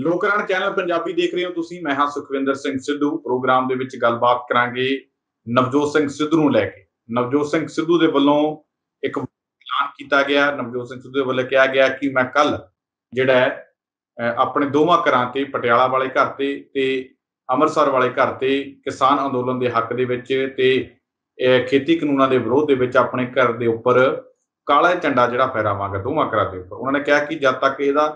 ਲੋਕਰਾਣ channel Punjabi ਦੇਖ ਰਹੇ ਹੋ ਤੁਸੀਂ। ਮੈਂ ਹਾਂ ਸੁਖਵਿੰਦਰ ਸਿੰਘ ਸਿੱਧੂ। ਪ੍ਰੋਗਰਾਮ ਦੇ ਵਿੱਚ ਗੱਲਬਾਤ ਕਰਾਂਗੇ ਨਵਜੋਤ ਸਿੰਘ ਸਿੱਧੂ ਨੂੰ ਲੈ ਕੇ। ਨਵਜੋਤ ਸਿੰਘ ਸਿੱਧੂ ਦੇ ਵੱਲੋਂ ਇੱਕ ਐਲਾਨ ਕੀਤਾ ਗਿਆ। ਨਵਜੋਤ ਸਿੰਘ ਸਿੱਧੂ ਦੇ ਵੱਲੋਂ ਕਿਹਾ ਗਿਆ ਕਿ ਮੈਂ ਕੱਲ ਜਿਹੜਾ ਹੈ ਆਪਣੇ ਦੋਵਾਂ ਘਰਾਂ ਤੇ, ਪਟਿਆਲਾ ਵਾਲੇ ਘਰ ਤੇ ਅੰਮ੍ਰਿਤਸਰ ਵਾਲੇ ਘਰ ਤੇ ਕਿਸਾਨ ਅੰਦੋਲਨ ਦੇ ਹੱਕ ਦੇ ਵਿੱਚ ਤੇ ਖੇਤੀ ਕਾਨੂੰਨਾਂ ਦੇ ਵਿਰੋਧ ਦੇ ਵਿੱਚ ਆਪਣੇ ਘਰ ਦੇ ਉੱਪਰ ਕਾਲਾ ਝੰਡਾ ਜਿਹੜਾ ਫਹਿਰਾਵਾਂਗਾ ਦੋਵਾਂ ਘਰਾਂ ਦੇ ਉੱਪਰ। ਉਹਨਾਂ ਨੇ ਕਿਹਾ ਕਿ ਜਦ ਤੱਕ ਇਹਦਾ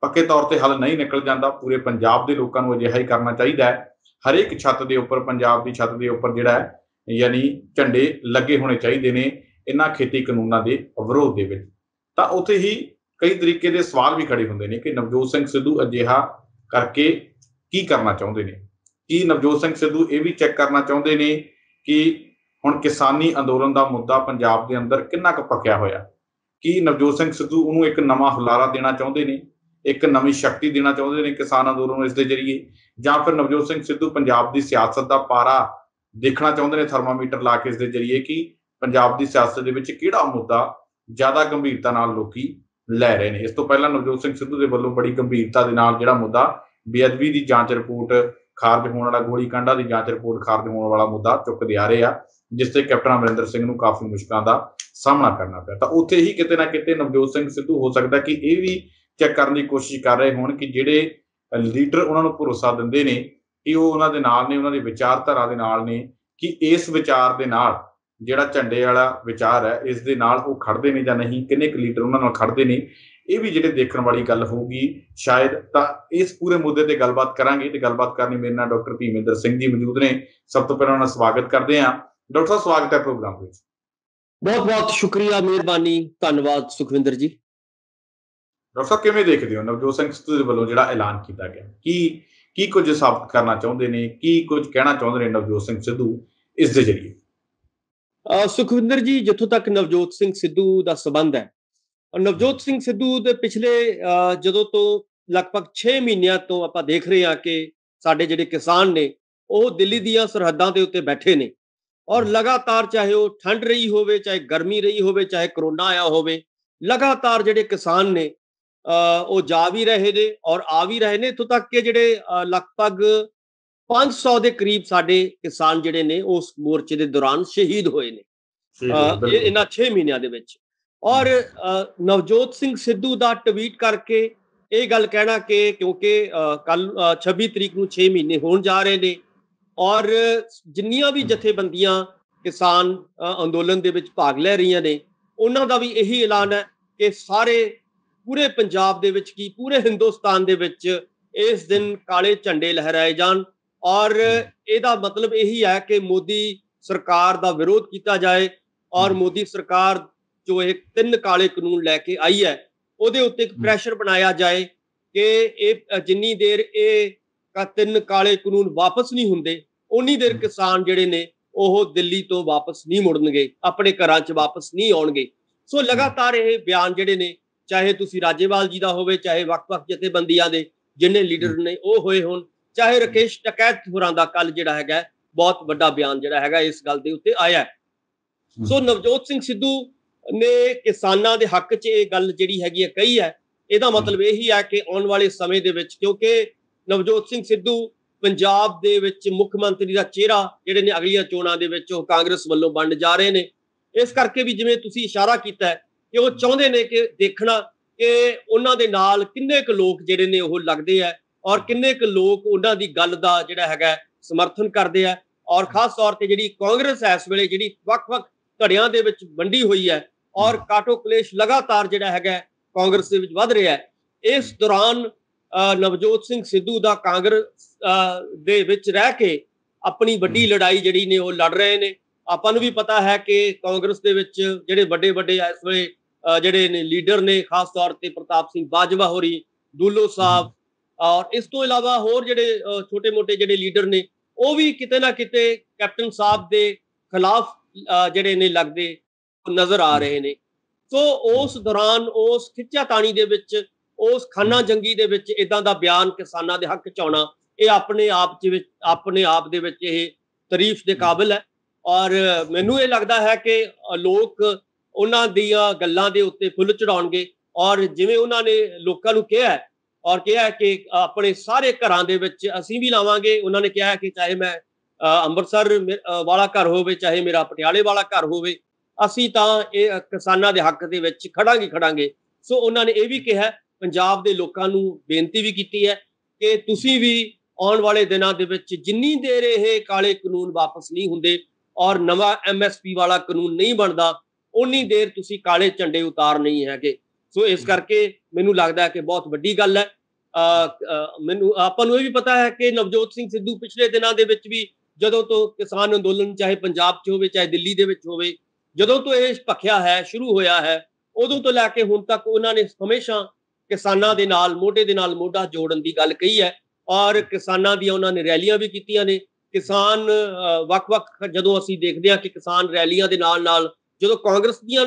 ਪੱਕੇ ਤੌਰ ਤੇ ਹੱਲ ਨਹੀਂ ਨਿਕਲ ਜਾਂਦਾ, ਪੂਰੇ ਪੰਜਾਬ ਦੇ ਲੋਕਾਂ ਨੂੰ ਅਜਿਹਾ ਹੀ ਕਰਨਾ ਚਾਹੀਦਾ ਹੈ। ਹਰੇਕ ਛੱਤ ਦੇ ਉੱਪਰ, ਪੰਜਾਬ ਦੀ ਛੱਤ ਦੇ ਉੱਪਰ ਜਿਹੜਾ ਹੈ ਯਾਨੀ ਝੰਡੇ ਲੱਗੇ ਹੋਣੇ ਚਾਹੀਦੇ ਨੇ ਇਹਨਾਂ ਖੇਤੀ ਕਾਨੂੰਨਾਂ ਦੇ ਵਿਰੋਧ ਦੇ ਵਿੱਚ। ਤਾਂ ਉੱਥੇ ਹੀ ਕਈ ਤਰੀਕੇ ਦੇ ਸਵਾਲ ਵੀ ਖੜੇ ਹੁੰਦੇ ਨੇ ਕਿ ਨਵਜੋਤ ਸਿੰਘ ਸਿੱਧੂ ਅਜਿਹਾ ਕਰਕੇ ਕੀ ਕਰਨਾ ਚਾਹੁੰਦੇ ਨੇ। ਕੀ ਨਵਜੋਤ ਸਿੰਘ ਸਿੱਧੂ ਇਹ ਵੀ ਚੈੱਕ ਕਰਨਾ ਚਾਹੁੰਦੇ ਨੇ ਕਿ ਹੁਣ ਕਿਸਾਨੀ ਅੰਦੋਲਨ ਦਾ ਮੁੱਦਾ ਪੰਜਾਬ ਦੇ ਅੰਦਰ ਕਿੰਨਾ ਕੁ ਪੱਕਿਆ ਹੋਇਆ? ਕੀ ਨਵਜੋਤ ਸਿੰਘ ਸਿੱਧੂ ਉਹਨੂੰ ਇੱਕ ਨਵਾਂ ਹੁਲਾਰਾ ਦੇਣਾ ਚਾਹੁੰਦੇ ਨੇ, ਇੱਕ ਨਵੀਂ ਸ਼ਕਤੀ ਦੇਣਾ ਚਾਹੁੰਦੇ ਨੇ ਕਿਸਾਨ ਅੰਦੋਲਨ ਨੂੰ ਇਸ ਦੇ ਜ਼ਰੀਏ? ਜਾਂ ਫਿਰ ਨਵਜੋਤ ਸਿੰਘ ਸਿੱਧੂ ਪੰਜਾਬ ਦੀ ਸਿਆਸਤ ਦਾ ਪਾਰਾ ਦੇਖਣਾ ਚਾਹੁੰਦੇ ਨੇ ਥਰਮਾਮੀਟਰ ਲਾ ਕੇ ਇਸ ਦੇ ਜ਼ਰੀਏ ਕਿ ਪੰਜਾਬ ਦੀ ਸਿਆਸਤ ਦੇ ਵਿੱਚ ਕਿਹੜਾ ਮੁੱਦਾ ਜ਼ਿਆਦਾ ਗੰਭੀਰਤਾ ਨਾਲ ਲੋਕੀ ਲੈ ਰਹੇ ਨੇ? ਇਸ ਤੋਂ ਪਹਿਲਾਂ ਨਵਜੋਤ ਸਿੰਘ ਸਿੱਧੂ ਦੇ ਵੱਲੋਂ ਬੜੀ ਗੰਭੀਰਤਾ ਦੇ ਨਾਲ ਜਿਹੜਾ ਮੁੱਦਾ ਬੇਅਦਬੀ ਦੀ ਜਾਂਚ ਰਿਪੋਰਟ ਖਾਰਜ ਹੋਣ ਵਾਲਾ, ਗੋਲੀ ਕਾਂਡਾ ਦੀ ਜਾਂਚ ਰਿਪੋਰਟ ਖਾਰਜ ਹੋਣ ਵਾਲਾ ਮੁੱਦਾ ਚੁੱਕਦੇ ਆ ਰਹੇ ਆ, ਜਿਸ ਤੇ ਕੈਪਟਨ ਅਮਰਿੰਦਰ ਸਿੰਘ ਨੂੰ ਕਾਫੀ ਮੁਸ਼ਕਲਾਂ ਦਾ ਸਾਹਮਣਾ ਕਰਨਾ ਪਿਆ। ਤਾਂ ਉੱਥੇ ਹੀ ਕਿਤੇ ਨਾ ਕਿਤੇ ਨਵਜੋਤ ਸਿੰਘ ਸਿੱਧੂ ਹੋ ਸਕਦਾ ਕਿ ਇਹ ਵੀ ਚੈੱਕ ਕਰਨ ਦੀ ਕੋਸ਼ਿਸ਼ ਕਰ ਰਹੇ ਹੋਣ ਕਿ ਜਿਹੜੇ ਲੀਡਰ ਉਹਨਾਂ ਨੂੰ ਭਰੋਸਾ ਦਿੰਦੇ ਨੇ ਕਿ ਉਹ ਉਹਨਾਂ ਦੇ ਨਾਲ ਨੇ, ਉਹਨਾਂ ਦੀ ਵਿਚਾਰਧਾਰਾ ਦੇ ਨਾਲ ਨੇ, ਕਿ ਇਸ ਵਿਚਾਰ ਦੇ ਨਾਲ ਜਿਹੜਾ ਝੰਡੇ ਵਾਲਾ ਵਿਚਾਰ ਹੈ ਇਸ ਦੇ ਨਾਲ ਉਹ ਖੜਦੇ ਨੇ ਜਾਂ ਨਹੀਂ, ਕਿੰਨੇ ਕੁ ਲੀਡਰ ਉਹਨਾਂ ਨਾਲ ਖੜਦੇ ਨੇ, ਇਹ ਵੀ ਜਿਹੜੇ ਦੇਖਣ ਵਾਲੀ ਗੱਲ ਹੋਊਗੀ ਸ਼ਾਇਦ। ਤਾਂ ਇਸ ਪੂਰੇ ਮੁੱਦੇ ਤੇ ਗੱਲਬਾਤ ਕਰਾਂਗੇ ਤੇ ਗੱਲਬਾਤ ਕਰਨੀ ਮੇਰੇ ਨਾਲ ਡਾਕਟਰ ਭੀਮਿੰਦਰ ਸਿੰਘ ਜੀ ਮੌਜੂਦ ਨੇ। ਸਭ ਤੋਂ ਪਹਿਲਾਂ ਉਹਨਾਂ ਦਾ ਸਵਾਗਤ ਕਰਦੇ ਹਾਂ। ਡਾਕਟਰ ਸਾਹਿਬ ਸਵਾਗਤ ਹੈ ਪ੍ਰੋਗਰਾਮ ਵਿੱਚ। ਬਹੁਤ ਬਹੁਤ ਸ਼ੁਕਰੀਆ, ਮਿਹਰਬਾਨੀ, ਧੰਨਵਾਦ ਸੁਖਵਿੰਦਰ ਜੀ। ਡਾਕਟਰ ਸਾਹਿਬ ਕਿਵੇਂ ਦੇਖਦੇ ਹੋ ਨਵਜੋਤ ਸਿੰਘ ਸਿੱਧੂ ਦੇ ਵੱਲੋਂ ਜਿਹੜਾ ਐਲਾਨ ਕੀਤਾ ਗਿਆ? ਕੀ ਕੁਝ ਸਾਬਤ ਕਰਨਾ ਚਾਹੁੰਦੇ ਨੇ, ਕੀ ਕੁਝ ਕਹਿਣਾ ਚਾਹੁੰਦੇ ਨੇ ਨਵਜੋਤ ਸਿੰਘ ਸਿੱਧੂ ਇਸ ਦੇ ਜ਼ਰੀਏ? ਸੁਖਵਿੰਦਰ ਜੀ, ਜਿੱਥੋਂ ਤੱਕ ਨਵਜੋਤ ਸਿੰਘ ਸਿੱਧੂ ਦਾ ਸੰਬੰਧ ਹੈ, ਨਵਜੋਤ ਸਿੰਘ ਸਿੱਧੂ ਦੇ ਪਿਛਲੇ ਜਦੋਂ ਤੋਂ ਲਗਭਗ 6 ਮਹੀਨਿਆਂ ਤੋਂ ਆਪਾਂ ਦੇਖ ਰਹੇ ਹਾਂ ਕਿ ਸਾਡੇ ਜਿਹੜੇ ਕਿਸਾਨ ਨੇ ਉਹ ਦਿੱਲੀ ਦੀਆਂ ਸਰਹੱਦਾਂ ਦੇ ਉੱਤੇ ਬੈਠੇ ਨੇ ਔਰ ਲਗਾਤਾਰ, ਚਾਹੇ ਉਹ ਠੰਡ ਰਹੀ ਹੋਵੇ, ਚਾਹੇ ਗਰਮੀ ਰਹੀ ਹੋਵੇ, ਚਾਹੇ ਕਰੋਨਾ ਆਇਆ ਹੋਵੇ, ਲਗਾਤਾਰ ਜਿਹੜੇ ਕਿਸਾਨ ਨੇ ਉਹ ਜਾ ਵੀ ਰਹੇ ਨੇ ਔਰ ਆ ਵੀ ਰਹੇ ਨੇ। ਇੱਥੋਂ ਤੱਕ ਕਿ ਜਿਹੜੇ ਲਗਭਗ 500 ਦੇ ਕਰੀਬ ਸਾਡੇ ਕਿਸਾਨ ਜਿਹੜੇ ਨੇ ਉਸ ਮੋਰਚੇ ਦੇ ਦੌਰਾਨ ਸ਼ਹੀਦ ਹੋਏ ਨੇ ਇਹਨਾਂ 6 ਮਹੀਨਿਆਂ ਦੇ ਵਿੱਚ। ਔਰ ਨਵਜੋਤ ਸਿੰਘ ਸਿੱਧੂ ਦਾ ਟਵੀਟ ਕਰਕੇ ਇਹ ਗੱਲ ਕਹਿਣਾ ਕਿ ਕਿਉਂਕਿ ਕੱਲ 26 ਤਰੀਕ ਨੂੰ 6 ਮਹੀਨੇ ਹੋਣ ਜਾ ਰਹੇ ਨੇ ਔਰ ਜਿੰਨੀਆਂ ਵੀ ਜਥੇਬੰਦੀਆਂ ਕਿਸਾਨ ਅੰਦੋਲਨ ਦੇ ਵਿੱਚ ਭਾਗ ਲੈ ਰਹੀਆਂ ਨੇ ਉਹਨਾਂ ਦਾ ਵੀ ਇਹੀ ਐਲਾਨ ਹੈ ਕਿ ਸਾਰੇ ਪੂਰੇ ਪੰਜਾਬ ਦੇ ਵਿੱਚ ਕੀ ਪੂਰੇ ਹਿੰਦੁਸਤਾਨ ਦੇ ਵਿੱਚ ਇਸ ਦਿਨ ਕਾਲੇ ਝੰਡੇ ਲਹਿਰਾਏ ਜਾਣ। ਔਰ ਇਹਦਾ ਮਤਲਬ ਇਹੀ ਹੈ ਕਿ ਮੋਦੀ ਸਰਕਾਰ ਦਾ ਵਿਰੋਧ ਕੀਤਾ ਜਾਏ ਔਰ ਮੋਦੀ ਸਰਕਾਰ ਜੋ ਇਹ 3 ਕਾਲੇ ਕਾਨੂੰਨ ਲੈ ਕੇ ਆਈ ਹੈ ਉਹਦੇ ਉੱਤੇ ਇੱਕ ਪ੍ਰੈਸ਼ਰ ਬਣਾਇਆ ਜਾਏ ਕਿ ਇਹ ਜਿੰਨੀ ਦੇਰ ਇਹ 3 ਕਾਲੇ ਕਾਨੂੰਨ ਵਾਪਸ ਨਹੀਂ ਹੁੰਦੇ ਉਨੀ ਦੇਰ ਕਿਸਾਨ ਜਿਹੜੇ ਨੇ ਉਹ ਦਿੱਲੀ ਤੋਂ ਵਾਪਸ ਨਹੀਂ ਮੁੜਨਗੇ, ਆਪਣੇ ਘਰਾਂ 'ਚ ਵਾਪਸ ਨਹੀਂ ਆਉਣਗੇ। ਸੋ ਲਗਾਤਾਰ ਇਹ ਬਿਆਨ ਜਿਹੜੇ ਨੇ, ਚਾਹੇ ਤੁਸੀਂ ਰਾਜੇਵਾਲ ਜੀ ਦਾ ਹੋਵੇ, ਚਾਹੇ ਵੱਖ-ਵੱਖ ਜਥੇਬੰਦੀਆਂ ਦੇ ਜਿੰਨੇ ਲੀਡਰ ਨੇ ਉਹ ਹੋਏ ਹੋਣ, ਚਾਹੇ ਰਾਕੇਸ਼ ਟਕੈਤ ਹੋਰਾਂ ਦਾ ਕੱਲ ਜਿਹੜਾ ਹੈਗਾ ਬਹੁਤ ਵੱਡਾ ਬਿਆਨ ਜਿਹੜਾ ਹੈਗਾ ਇਸ ਗੱਲ ਦੇ ਉੱਤੇ ਆਇਆ। ਸੋ ਨਵਜੋਤ ਸਿੰਘ ਸਿੱਧੂ ਨੇ ਕਿਸਾਨਾਂ ਦੇ ਹੱਕ 'ਚ ਇਹ ਗੱਲ ਜਿਹੜੀ ਹੈਗੀ ਹੈ ਕਹੀ ਹੈ। ਇਹਦਾ ਮਤਲਬ ਇਹੀ ਹੈ ਕਿ ਆਉਣ ਵਾਲੇ ਸਮੇਂ ਦੇ ਵਿੱਚ, ਕਿਉਂਕਿ ਨਵਜੋਤ ਸਿੰਘ ਸਿੱਧੂ ਪੰਜਾਬ ਦੇ ਵਿੱਚ ਮੁੱਖ ਮੰਤਰੀ ਦਾ ਚਿਹਰਾ ਜਿਹੜੇ ਨੇ ਅਗਲੀਆਂ ਚੋਣਾਂ ਦੇ ਵਿੱਚ ਉਹ ਕਾਂਗਰਸ ਵੱਲੋਂ ਬਣ ਜਾ ਰਹੇ ਨੇ, ਇਸ ਕਰਕੇ ਵੀ ਜਿਵੇਂ ਤੁਸੀਂ ਇਸ਼ਾਰਾ ਕੀਤਾ ਹੈ ਕਿ ਉਹ ਚਾਹੁੰਦੇ ਨੇ ਕਿ ਦੇਖਣਾ ਕਿ ਉਹਨਾਂ ਦੇ ਨਾਲ ਕਿੰਨੇ ਕੁ ਲੋਕ ਜਿਹੜੇ ਨੇ ਉਹ ਲੱਗਦੇ ਆ ਔਰ ਕਿੰਨੇ ਕੁ ਲੋਕ ਉਹਨਾਂ ਦੀ ਗੱਲ ਦਾ ਜਿਹੜਾ ਹੈਗਾ ਸਮਰਥਨ ਕਰਦੇ ਆ। ਔਰ ਖਾਸ ਤੌਰ ਤੇ ਜਿਹੜੀ ਕਾਂਗਰਸ ਇਸ ਵੇਲੇ ਜਿਹੜੀ ਵੱਖ-ਵੱਖ ਧੜਿਆਂ ਦੇ ਵਿੱਚ ਵੰਡੀ ਹੋਈ ਹੈ ਔਰ ਕਾਟੋ ਕਲੇਸ਼ ਲਗਾਤਾਰ ਜਿਹੜਾ ਹੈਗਾ ਕਾਂਗਰਸ ਦੇ ਵਿੱਚ ਵੱਧ ਰਿਹਾ ਹੈ। ਇਸ ਦੌਰਾਨ ਨਵਜੋਤ ਸਿੰਘ ਸਿੱਧੂ ਦਾ ਕਾਂਗਰਸ ਦੇ ਵਿੱਚ ਰਹਿ ਕੇ ਆਪਣੀ ਵੱਡੀ ਲੜਾਈ ਜਿਹੜੀ ਨੇ ਉਹ ਲੜ ਰਹੇ ਨੇ। ਆਪਾਂ ਨੂੰ ਵੀ ਪਤਾ ਹੈ ਕਿ ਕਾਂਗਰਸ ਦੇ ਵਿੱਚ ਜਿਹੜੇ ਵੱਡੇ ਇਸ ਵੇਲੇ ਜਿਹੜੇ ਨੇ ਲੀਡਰ ਨੇ, ਖਾਸ ਤੌਰ ਤੇ ਪ੍ਰਤਾਪ ਸਿੰਘ ਬਾਜਵਾ ਹੋਰੀ, ਦੁੱਲੋ ਸਾਹਿਬ ਔਰ ਇਸ ਤੋਂ ਇਲਾਵਾ ਹੋਰ ਜਿਹੜੇ ਛੋਟੇ-ਮੋਟੇ ਜਿਹੜੇ ਲੀਡਰ ਨੇ ਉਹ ਵੀ ਕਿਤੇ ਨਾ ਕਿਤੇ ਕੈਪਟਨ ਸਾਹਿਬ ਦੇ ਖਿਲਾਫ ਜਿਹੜੇ ਨੇ ਲੱਗਦੇ ਨਜ਼ਰ ਆ ਰਹੇ ਨੇ। ਸੋ ਉਸ ਦੌਰਾਨ ਉਸ ਖਿੱਚਾਤਾਣੀ ਦੇ ਵਿੱਚ, ਉਸ ਖਾਨਾ ਜੰਗੀ ਦੇ ਵਿੱਚ ਇਦਾਂ ਦਾ ਬਿਆਨ ਕਿਸਾਨਾਂ ਦੇ ਹੱਕ 'ਚ ਆਉਣਾ, ਇਹ ਆਪਣੇ ਆਪ ਦੇ ਵਿੱਚ ਇਹ ਤਾਰੀਫ ਦੇ ਕਾਬਿਲ ਹੈ। ਔਰ ਮੈਨੂੰ ਇਹ ਲੱਗਦਾ ਹੈ ਕਿ ਲੋਕ ਉਹਨਾਂ ਦੀਆਂ ਗੱਲਾਂ ਦੇ ਉੱਤੇ ਫੁੱਲ ਚੜਾਉਣਗੇ ਔਰ ਜਿਵੇਂ ਉਹਨਾਂ ਨੇ ਲੋਕਾਂ ਨੂੰ ਕਿਹਾ ਔਰ ਕਿਹਾ ਕਿ ਆਪਣੇ ਸਾਰੇ ਘਰਾਂ ਦੇ ਵਿੱਚ ਅਸੀਂ ਵੀ ਲਾਵਾਂਗੇ। ਉਹਨਾਂ ਨੇ ਕਿਹਾ ਕਿ ਚਾਹੇ ਮੈਂ ਅੰਮ੍ਰਿਤਸਰ ਵਾਲਾ ਘਰ ਹੋਵੇ, ਚਾਹੇ ਮੇਰਾ ਪਟਿਆਲੇ ਵਾਲਾ ਘਰ ਹੋਵੇ, ਅਸੀਂ ਤਾਂ ਇਹ ਕਿਸਾਨਾਂ ਦੇ ਹੱਕ ਦੇ ਵਿੱਚ ਖੜਾਂਗੇ। ਸੋ ਉਹਨਾਂ ਨੇ ਇਹ ਵੀ ਕਿਹਾ, ਪੰਜਾਬ ਦੇ ਲੋਕਾਂ ਨੂੰ ਬੇਨਤੀ ਵੀ ਕੀਤੀ ਹੈ ਕਿ ਤੁਸੀਂ ਵੀ ਆਉਣ ਵਾਲੇ ਦਿਨਾਂ ਦੇ ਵਿੱਚ ਜਿੰਨੀ ਦੇਰ ਇਹ ਕਾਲੇ ਕਾਨੂੰਨ ਵਾਪਸ ਨਹੀਂ ਹੁੰਦੇ ਔਰ ਨਵਾਂ MSP ਵਾਲਾ ਕਾਨੂੰਨ ਨਹੀਂ ਬਣਦਾ, ਉਨੀ ਦੇਰ ਤੁਸੀਂ ਕਾਲੇ ਝੰਡੇ ਉਤਾਰ ਨਹੀਂ ਹੈਗੇ। ਸੋ ਇਸ ਕਰਕੇ ਮੈਨੂੰ ਲੱਗਦਾ ਹੈ ਕਿ ਬਹੁਤ ਵੱਡੀ ਗੱਲ ਹੈ। ਮੈਨੂੰ ਆਪਾਂ ਨੂੰ ਇਹ ਵੀ ਪਤਾ ਹੈ ਕਿ ਨਵਜੋਤ ਸਿੰਘ ਸਿੱਧੂ ਪਿਛਲੇ ਦਿਨਾਂ ਦੇ ਵਿੱਚ ਵੀ, ਜਦੋਂ ਤੋਂ ਕਿਸਾਨ ਅੰਦੋਲਨ ਚਾਹੇ ਪੰਜਾਬ 'ਚ ਹੋਵੇ ਚਾਹੇ ਦਿੱਲੀ ਦੇ ਵਿੱਚ ਹੋਵੇ, ਜਦੋਂ ਤੋਂ ਇਹ ਭਖਿਆ ਹੈ, ਸ਼ੁਰੂ ਹੋਇਆ ਹੈ, ਉਦੋਂ ਤੋਂ ਲੈ ਕੇ ਹੁਣ ਤੱਕ ਉਹਨਾਂ ਨੇ ਹਮੇਸ਼ਾ ਕਿਸਾਨਾਂ ਦੇ ਨਾਲ ਮੋਢੇ ਦੇ ਨਾਲ ਮੋਢਾ ਜੋੜਨ ਦੀ ਗੱਲ ਕਹੀ ਹੈ। ਔਰ ਕਿਸਾਨਾਂ ਦੀਆਂ ਉਹਨਾਂ ਨੇ ਰੈਲੀਆਂ ਵੀ ਕੀਤੀਆਂ ਨੇ। ਕਿਸਾਨ ਵੱਖ-ਵੱਖ, ਜਦੋਂ ਅਸੀਂ ਦੇਖਦੇ ਹਾਂ ਕਿ ਕਿਸਾਨ ਰੈਲੀਆਂ ਦੇ ਨਾਲ ਜਦੋਂ ਕਾਂਗਰਸੀਆਂ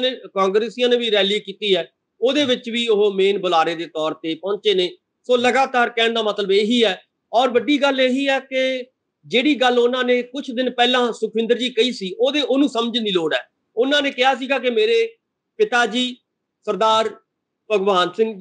ਨੇ ਵੀ ਰੈਲੀ ਕੀਤੀ ਹੈ, ਉਹਦੇ ਵਿੱਚ ਵੀ ਉਹ ਮੇਨ ਬੁਲਾਰੇ ਦੇ ਤੌਰ ਤੇ ਪਹੁੰਚੇ ਨੇ। ਸੋ ਲਗਾਤਾਰ ਕਹਿਣ ਦਾ ਮਤਲਬ ਇਹੀ ਹੈ। ਔਰ ਵੱਡੀ ਗੱਲ ਇਹੀ ਹੈ ਕਿ ਜਿਹੜੀ ਗੱਲ ਉਹਨਾਂ ਨੇ ਕੁਝ ਦਿਨ ਪਹਿਲਾਂ ਸੁਖਵਿੰਦਰ ਜੀ ਕਹੀ ਸੀ, ਉਹਨੂੰ ਸਮਝਣ ਦੀ ਲੋੜ ਹੈ। ਉਹਨਾਂ ਨੇ ਕਿਹਾ ਸੀਗਾ ਕਿ ਮੇਰੇ ਪਿਤਾ ਜੀ ਸਰਦਾਰ ਭਗਵੰਤ ਸਿੰਘ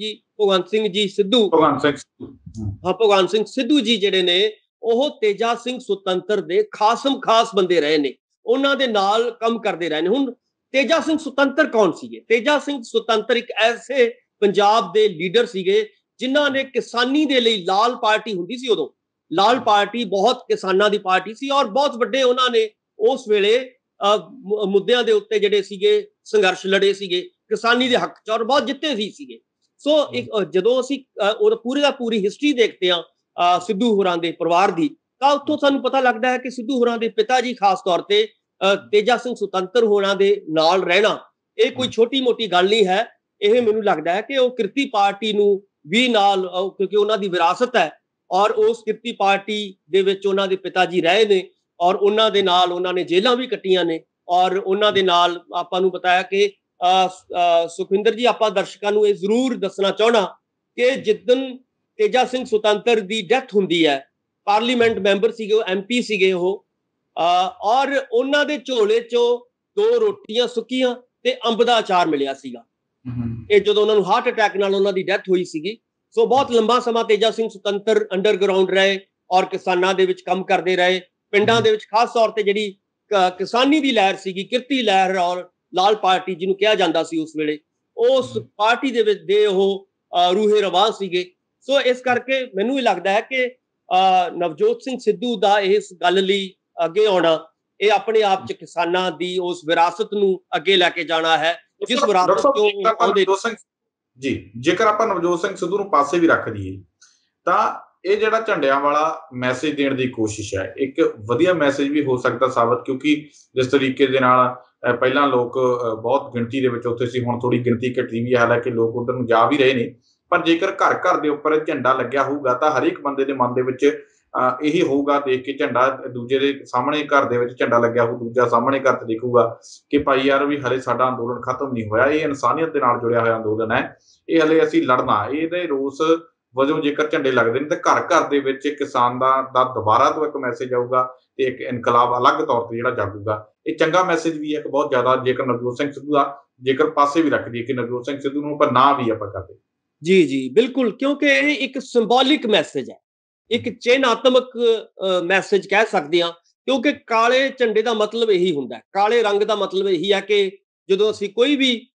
ਸਿੱਧੂ ਜੀ ਜਿਹੜੇ ਨੇ, ਉਹ ਤੇਜਾ ਸਿੰਘ ਸੁਤੰਤਰ ਦੇ ਖਾਸ ਬੰਦੇ ਰਹੇ ਨੇ, ਉਹਨਾਂ ਦੇ ਨਾਲ ਕੰਮ ਕਰਦੇ ਰਹੇ ਨੇ। ਹੁਣ ਤੇਜਾ ਸਿੰਘ ਸੁਤੰਤਰ ਕੌਣ ਸੀਗੇ? ਤੇਜਾ ਸਿੰਘ ਸੁਤੰਤਰ ਇੱਕ ਐਸੇ ਪੰਜਾਬ ਦੇ ਲੀਡਰ ਸੀਗੇ ਜਿਨ੍ਹਾਂ ਨੇ ਕਿਸਾਨੀ ਦੇ ਲਈ, ਲਾਲ ਪਾਰਟੀ ਹੁੰਦੀ ਸੀ ਉਦੋਂ, ਲਾਲ ਪਾਰਟੀ ਬਹੁਤ ਕਿਸਾਨਾਂ ਦੀ ਪਾਰਟੀ ਸੀ ਔਰ ਬਹੁਤ ਵੱਡੇ ਉਹਨਾਂ ਨੇ ਉਸ ਵੇਲੇ ਮੁੱਦਿਆਂ ਦੇ ਉੱਤੇ ਜਿਹੜੇ ਸੀਗੇ ਸੰਘਰਸ਼ ਲੜੇ ਸੀਗੇ ਕਿਸਾਨੀ ਦੇ ਹੱਕ 'ਚ, ਔਰ ਬਹੁਤ ਜਿੱਤੇ ਸੀਗੇ। ਸੋ ਜਦੋਂ ਅਸੀਂ ਪੂਰੀ ਦਾ ਪੂਰੀ ਹਿਸਟਰੀ ਦੇਖਦੇ ਹਾਂ ਸਿੱਧੂ ਹੋਰਾਂ ਦੇ ਪਰਿਵਾਰ ਦੀ, ਤਾਂ ਉੱਥੋਂ ਸਾਨੂੰ ਪਤਾ ਲੱਗਦਾ ਹੈ ਕਿ ਸਿੱਧੂ ਹੋਰਾਂ ਦੇ ਪਿਤਾ ਜੀ ਖਾਸ ਤੌਰ ਤੇ ਤੇਜਾ ਸਿੰਘ ਸੁਤੰਤਰ ਹੋਰਾਂ ਦੇ ਨਾਲ ਰਹਿਣਾ ਇਹ ਕੋਈ ਛੋਟੀ ਮੋਟੀ ਗੱਲ ਨਹੀਂ ਹੈ। ਇਹ ਮੈਨੂੰ ਲੱਗਦਾ ਹੈ ਕਿ ਉਹ ਕਿਰਤੀ ਪਾਰਟੀ ਨੂੰ ਵੀ ਨਾਲ, ਕਿਉਂਕਿ ਉਹਨਾਂ ਦੀ ਵਿਰਾਸਤ ਹੈ ਔਰ ਉਸ ਕਿਰਤੀ ਪਾਰਟੀ ਦੇ ਵਿੱਚ ਉਹਨਾਂ ਦੇ ਪਿਤਾ ਜੀ ਰਹੇ ਨੇ ਔਰ ਉਹਨਾਂ ਦੇ ਨਾਲ ਉਹਨਾਂ ਨੇ ਜੇਲ੍ਹਾਂ ਵੀ ਕੱਟੀਆਂ ਨੇ। ਔਰ ਉਹਨਾਂ ਦੇ ਨਾਲ ਆਪਾਂ ਨੂੰ ਪਤਾ ਹੈ ਕਿ ਸੁਖਵਿੰਦਰ ਜੀ, ਆਪਾਂ ਦਰਸ਼ਕਾਂ ਨੂੰ ਇਹ ਜ਼ਰੂਰ ਦੱਸਣਾ ਚਾਹਣਾ ਕਿ ਜਿੱਦਣ ਤੇਜਾ ਸਿੰਘ ਸੁਤੰਤਰ ਦੀ ਡੈਥ ਹੁੰਦੀ ਹੈ, ਪਾਰਲੀਮੈਂਟ ਮੈਂਬਰ ਸੀਗੇ, ਉਹ MP ਸੀਗੇ ਉਹ, ਔਰ ਉਹਨਾਂ ਦੇ ਝੋਲੇ 'ਚੋਂ 2 ਰੋਟੀਆਂ ਸੁੱਕੀਆਂ ਤੇ ਅੰਬ ਦਾ ਅਚਾਰ ਮਿਲਿਆ ਸੀਗਾ। ਇਹ ਜਦੋਂ ਉਹਨਾਂ ਨੂੰ ਹਾਰਟ ਅਟੈਕ ਨਾਲ ਉਹਨਾਂ ਦੀ ਡੈਥ ਹੋਈ ਸੀਗੀ। ਸੋ ਬਹੁਤ ਲੰਬਾ ਸਮਾਂ ਤੇਜਾ ਸਿੰਘ ਸੁਤੰਤਰ ਅੰਡਰਗਰਾਉਂਡ ਰਹੇ ਔਰ ਕਿਸਾਨਾਂ ਦੇ ਵਿੱਚ ਕੰਮ ਕਰਦੇ ਰਹੇ। ਪਿੰਡਾਂ ਦੇ ਵਿੱਚ ਖਾਸ ਤੌਰ ਤੇ ਜਿਹੜੀ ਕਿਸਾਨੀ ਦੀ ਲਹਿਰ ਸੀਗੀ, ਕਿਰਤੀ ਲਹਿਰ ਔਰ ਲਾਲ ਪਾਰਟੀ ਜਿਹਨੂੰ ਕਿਹਾ ਜਾਂਦਾ ਸੀ ਉਸ ਵੇਲੇ, ਉਸ ਪਾਰਟੀ ਦੇ ਵਿੱਚ ਦੇ ਉਹ ਰੂਹੇ ਰਵਾਂ ਸੀਗੇ। ਸੋ ਇਸ ਕਰਕੇ ਮੈਨੂੰ ਇਹ ਲੱਗਦਾ ਹੈ ਕਿ ਨਵਜੋਤ ਸਿੰਘ ਸਿੱਧੂ ਦਾ ਇਸ ਗੱਲ ਲਈ ਅੱਗੇ ਆਉਣਾ, ਇਹ ਆਪਣੇ ਆਪ 'ਚ ਕਿਸਾਨਾਂ ਦੀ ਉਸ ਵਿਰਾਸਤ ਨੂੰ ਅੱਗੇ ਲੈ ਕੇ ਜਾਣਾ ਹੈ, ਜਿਸ ਵਿਰਾਸਤ ਤੋਂ ਜੀ। ਜੇਕਰ ਆਪਾਂ ਨਵਜੋਤ ਸਿੰਘ ਸਿੱਧੂ ਨੂੰ ਪਾਸੇ ਵੀ ਰੱਖ ਦਈਏ ਤਾਂ ਇਹ ਜਿਹੜਾ ਝੰਡਿਆਂ ਵਾਲਾ ਮੈਸੇਜ ਦੇਣ ਦੀ ਕੋਸ਼ਿਸ਼ ਹੈ, ਇੱਕ ਵਧੀਆ ਮੈਸੇਜ ਵੀ ਹੋ ਸਕਦਾ ਸਾਬਤ, ਕਿਉਂਕਿ ਜਿਸ ਤਰੀਕੇ ਦੇ ਨਾਲ ਪਹਿਲਾਂ ਲੋਕ ਬਹੁਤ ਗਿਣਤੀ ਦੇ ਵਿੱਚ ਉੱਥੇ ਸੀ, ਹੁਣ ਥੋੜੀ ਗਿਣਤੀ ਘਟੀ ਵੀ ਹੈ, ਹਾਲਾਂਕਿ ਲੋਕ ਉਧਰ ਨੂੰ ਜਾ ਵੀ ਰਹੇ ਨੇ, ਪਰ ਜੇਕਰ ਘਰ ਦੇ ਉੱਪਰ ਝੰਡਾ ਲੱਗਿਆ ਹੋਊਗਾ ਤਾਂ ਹਰੇਕ ਬੰਦੇ ਦੇ ਮਨ ਦੇ ਵਿੱਚ ਇਹੀ ਹੋਊਗਾ, ਦੇਖ ਕੇ ਝੰਡਾ ਦੂਜੇ ਦੇ ਸਾਹਮਣੇ, ਘਰ ਦੇ ਵਿੱਚ ਝੰਡਾ ਲੱਗਿਆ ਹੋਊ, ਦੂਜਾ ਸਾਹਮਣੇ ਘਰ ਤੇ ਦੇਖੂਗਾ ਕਿ ਭਾਈ ਯਾਰ ਵੀ ਹਲੇ ਸਾਡਾ ਅੰਦੋਲਨ ਖਤਮ ਨਹੀਂ ਹੋਇਆ, ਇਹ ਇਨਸਾਨੀਅਤ ਦੇ ਨਾਲ ਜੁੜਿਆ ਹੋਇਆ ਅੰਦੋਲਨ ਹੈ, ਇਹ ਹਲੇ ਅਸੀਂ ਲੜਨਾ। ਇਹਦੇ ਰੋਸ ਵਜੋਂ ਜੇਕਰ ਝੰਡੇ ਲੱਗਦੇ ਨੇ ਤਾਂ ਘਰ ਦੇ ਵਿੱਚ ਕਿਸਾਨ ਦਾ ਦੁਬਾਰਾ ਤੋਂ ਇੱਕ ਮੈਸੇਜ ਆਊਗਾ ਤੇ ਇੱਕ ਇਨਕਲਾਬ ਅਲੱਗ ਤੌਰ ਤੇ ਜਿਹੜਾ ਜਾਗੂਗਾ। ਇਹ ਚੰਗਾ ਮੈਸੇਜ ਵੀ ਹੈ ਇੱਕ ਬਹੁਤ ਜ਼ਿਆਦਾ, ਜੇਕਰ ਨਵਜੋਤ ਸਿੰਘ ਸਿੱਧੂ ਦਾ ਜੇਕਰ ਪਾਸੇ ਵੀ ਰੱਖ ਦਈਏ ਕਿ ਨਵਜੋਤ ਸਿੰਘ ਸਿੱਧੂ ਨੂੰ ਆਪਾਂ ਨਾ ਵੀ ਆਪਾਂ ਕਰਦੇ। ਜੀ ਬਿਲਕੁਲ, ਕਿਉਂਕਿ ਇਹ ਇੱਕ ਸਿੰਬੋਲਿਕ ਮੈਸੇਜ ਹੈ, ਇੱਕ ਚਿੰਨ੍ਹਾਤਮਕ ਮੈਸੇਜ ਕਹਿ ਸਕਦੇ ਹਾਂ, ਕਿਉਂਕਿ ਕਾਲੇ ਝੰਡੇ ਦਾ ਮਤਲਬ ਇਹੀ ਹੁੰਦਾ ਹੈ, ਕਾਲੇ ਰੰਗ ਦਾ ਮਤਲਬ ਇਹੀ ਹੈ ਕਿ ਜਦੋਂ ਅਸੀਂ ਕੋਈ ਵੀ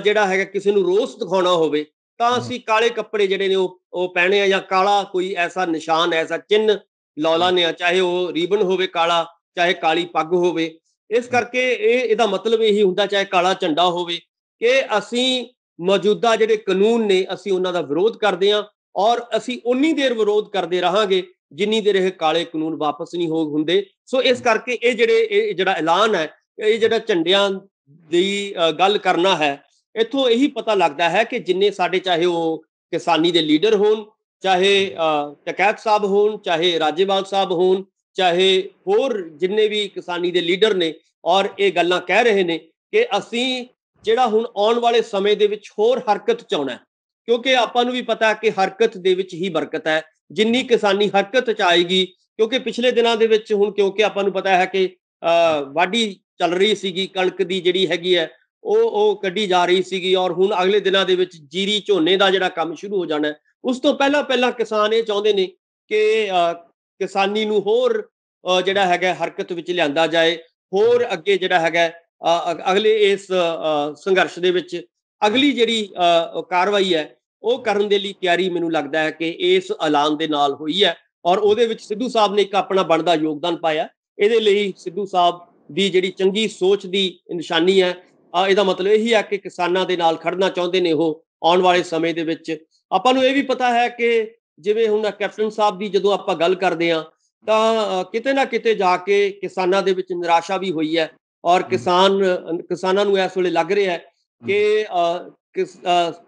ਜਿਹੜਾ ਹੈਗਾ ਕਿਸੇ ਨੂੰ ਰੋਸ ਦਿਖਾਉਣਾ ਹੋਵੇ ਤਾਂ ਅਸੀਂ ਕਾਲੇ ਕੱਪੜੇ ਜਿਹੜੇ ਨੇ ਉਹ ਪਹਿਨੇ ਆ, ਜਾਂ ਕਾਲਾ ਕੋਈ ਐਸਾ ਨਿਸ਼ਾਨ, ਐਸਾ ਚਿੰਨ੍ਹ ਲਾ ਲੈਂਦੇ ਆ, ਚਾਹੇ ਉਹ ਰੀਬਨ ਹੋਵੇ ਕਾਲਾ, ਚਾਹੇ ਕਾਲੀ ਪੱਗ ਹੋਵੇ। ਇਸ ਕਰਕੇ ਇਹਦਾ ਮਤਲਬ ਇਹੀ ਹੁੰਦਾ, ਚਾਹੇ ਕਾਲਾ ਝੰਡਾ ਹੋਵੇ, ਕਿ ਅਸੀਂ ਮੌਜੂਦਾ ਜਿਹੜੇ ਕਾਨੂੰਨ ਨੇ ਅਸੀਂ ਉਹਨਾਂ ਦਾ ਵਿਰੋਧ ਕਰਦੇ ਹਾਂ ਔਰ ਅਸੀਂ ਉਨੀ ਦੇਰ ਵਿਰੋਧ ਕਰਦੇ ਰਹਾਂਗੇ ਜਿੰਨੀ ਦੇਰ ਇਹ ਕਾਲੇ ਕਾਨੂੰਨ ਵਾਪਸ ਨਹੀਂ ਹੁੰਦੇ। ਸੋ ਇਸ ਕਰਕੇ ਇਹ ਜਿਹੜਾ ਐਲਾਨ ਹੈ, ਇਹ ਜਿਹੜਾ ਝੰਡਿਆਂ ਦੀ ਗੱਲ ਕਰਨਾ ਹੈ, ਇੱਥੋਂ ਇਹੀ ਪਤਾ ਲੱਗਦਾ ਹੈ ਕਿ ਜਿੰਨੇ ਸਾਡੇ, ਚਾਹੇ ਉਹ ਕਿਸਾਨੀ ਦੇ ਲੀਡਰ ਹੋਣ, ਚਾਹੇ ਟਕੈਤ ਸਾਹਿਬ ਹੋਣ, ਚਾਹੇ ਰਾਜੇਵਾਲ ਸਾਹਿਬ ਹੋਣ, ਚਾਹੇ ਹੋਰ ਜਿੰਨੇ ਵੀ ਕਿਸਾਨੀ ਦੇ ਲੀਡਰ ਨੇ, ਔਰ ਇਹ ਗੱਲਾਂ ਕਹਿ ਰਹੇ ਨੇ ਕਿ ਅਸੀਂ ਜਿਹੜਾ ਹੁਣ ਆਉਣ ਵਾਲੇ ਸਮੇਂ ਦੇ ਵਿੱਚ ਹੋਰ ਹਰਕਤ ਚਾਉਣਾ, ਕਿਉਂਕਿ ਆਪਾਂ ਨੂੰ ਵੀ ਪਤਾ ਕਿ ਹਰਕਤ ਦੇ ਵਿੱਚ ਹੀ ਬਰਕਤ ਹੈ। ਜਿੰਨੀ ਕਿਸਾਨੀ ਹਰਕਤ 'ਚ ਆਏਗੀ, ਕਿਉਂਕਿ ਪਿਛਲੇ ਦਿਨਾਂ ਦੇ ਵਿੱਚ ਹੁਣ, ਕਿਉਂਕਿ ਆਪਾਂ ਨੂੰ ਪਤਾ ਹੈ ਕਿ ਵਾਢੀ ਚੱਲ ਰਹੀ ਸੀਗੀ, ਕਣਕ ਦੀ ਜਿਹੜੀ ਹੈਗੀ ਹੈ ਉਹ ਕੱਢੀ ਜਾ ਰਹੀ ਸੀਗੀ, ਔਰ ਹੁਣ ਅਗਲੇ ਦਿਨਾਂ ਦੇ ਵਿੱਚ ਜੀਰੀ ਝੋਨੇ ਦਾ ਜਿਹੜਾ ਕੰਮ ਸ਼ੁਰੂ ਹੋ ਜਾਣਾ, ਉਸ ਤੋਂ ਪਹਿਲਾਂ ਕਿਸਾਨ ਇਹ ਚਾਹੁੰਦੇ ਨੇ ਕਿ ਕਿਸਾਨੀ ਨੂੰ ਹੋਰ ਜਿਹੜਾ ਹੈਗਾ ਹਰਕਤ ਵਿੱਚ ਲਿਆਂਦਾ ਜਾਏ, ਹੋਰ ਅੱਗੇ ਜਿਹੜਾ ਹੈਗਾ ਅਗਲੇ ਇਸ ਸੰਘਰਸ਼ ਦੇ ਵਿੱਚ ਅਗਲੀ ਜਿਹੜੀ ਕਾਰਵਾਈ ਹੈ ਉਹ ਕਰਨ ਦੇ ਲਈ ਤਿਆਰੀ ਮੈਨੂੰ ਲੱਗਦਾ ਹੈ ਕਿ ਇਸ ਐਲਾਨ ਦੇ ਨਾਲ ਹੋਈ ਹੈ, ਔਰ ਉਹਦੇ ਵਿੱਚ ਸਿੱਧੂ ਸਾਹਿਬ ਨੇ ਇੱਕ ਆਪਣਾ ਬਣਦਾ ਯੋਗਦਾਨ ਪਾਇਆ। ਇਹਦੇ ਲਈ ਸਿੱਧੂ ਸਾਹਿਬ ਦੀ ਜਿਹੜੀ ਚੰਗੀ ਸੋਚ ਦੀ ਨਿਸ਼ਾਨੀ ਹੈ। ਇਹਦਾ ਮਤਲਬ ਇਹੀ ਹੈ ਕਿ ਕਿਸਾਨਾਂ ਦੇ ਨਾਲ ਖੜਨਾ ਚਾਹੁੰਦੇ ਨੇ ਉਹ ਆਉਣ ਵਾਲੇ ਸਮੇਂ ਦੇ ਵਿੱਚ। ਆਪਾਂ ਨੂੰ ਇਹ ਵੀ ਪਤਾ ਹੈ ਕਿ ਜਿਵੇਂ ਹੁਣ ਕੈਪਟਨ ਸਾਹਿਬ ਦੀ ਜਦੋਂ ਆਪਾਂ ਗੱਲ ਕਰਦੇ ਹਾਂ ਤਾਂ ਕਿਤੇ ਨਾ ਕਿਤੇ ਜਾ ਕੇ ਕਿਸਾਨਾਂ ਦੇ ਵਿੱਚ ਨਿਰਾਸ਼ਾ ਵੀ ਹੋਈ ਹੈ, ਔਰ ਕਿਸਾਨਾਂ ਨੂੰ ਇਸ ਵੇਲੇ ਲੱਗ ਰਿਹਾ ਹੈ ਕਿ